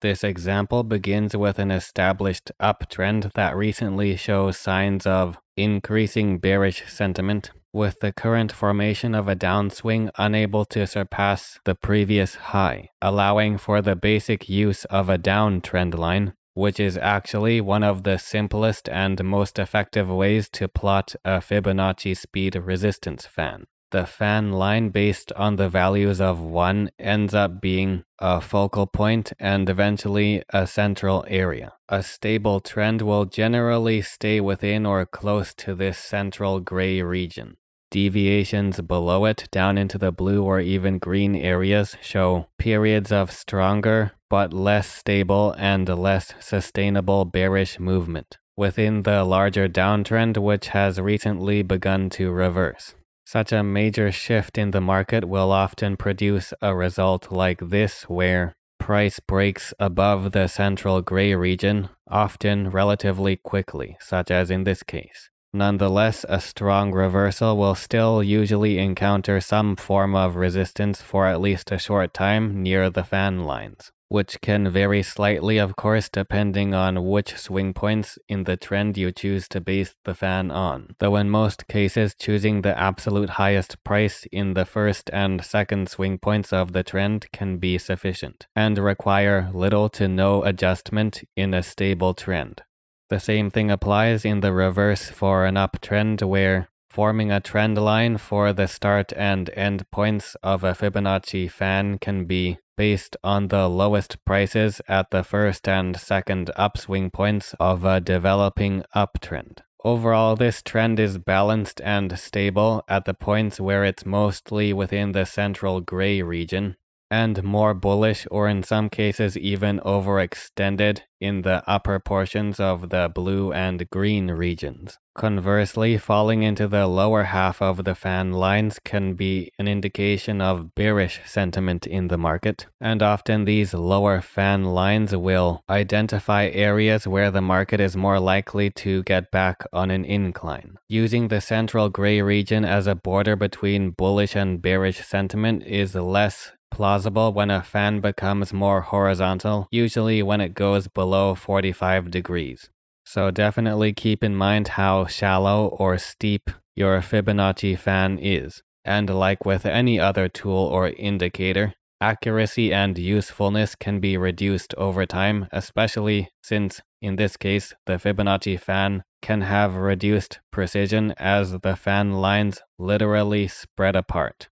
This example begins with an established uptrend that recently shows signs of increasing bearish sentiment, with the current formation of a downswing unable to surpass the previous high, allowing for the basic use of a downtrend line, which is actually one of the simplest and most effective ways to plot a Fibonacci speed resistance fan. The fan line based on the values of 1 ends up being a focal point and eventually a central area. A stable trend will generally stay within or close to this central gray region. Deviations below it down into the blue or even green areas show periods of stronger but less stable and less sustainable bearish movement within the larger downtrend, which has recently begun to reverse. Such a major shift in the market will often produce a result like this, where price breaks above the central gray region, often relatively quickly, such as in this case. Nonetheless, a strong reversal will still usually encounter some form of resistance for at least a short time near the fan lines, which can vary slightly, of course, depending on which swing points in the trend you choose to base the fan on, though in most cases choosing the absolute highest price in the first and second swing points of the trend can be sufficient, and require little to no adjustment in a stable trend. The same thing applies in the reverse for an uptrend, where forming a trend line for the start and end points of a Fibonacci fan can be based on the lowest prices at the first and second upswing points of a developing uptrend. Overall, this trend is balanced and stable at the points where it's mostly within the central gray region, and more bullish or in some cases even overextended in the upper portions of the blue and green regions. Conversely, falling into the lower half of the fan lines can be an indication of bearish sentiment in the market, and often these lower fan lines will identify areas where the market is more likely to get back on an incline. Using the central gray region as a border between bullish and bearish sentiment is less plausible when a fan becomes more horizontal, usually when it goes below 45 degrees. So definitely keep in mind how shallow or steep your Fibonacci fan is. And like with any other tool or indicator, accuracy and usefulness can be reduced over time, especially since, in this case, the Fibonacci fan can have reduced precision as the fan lines literally spread apart.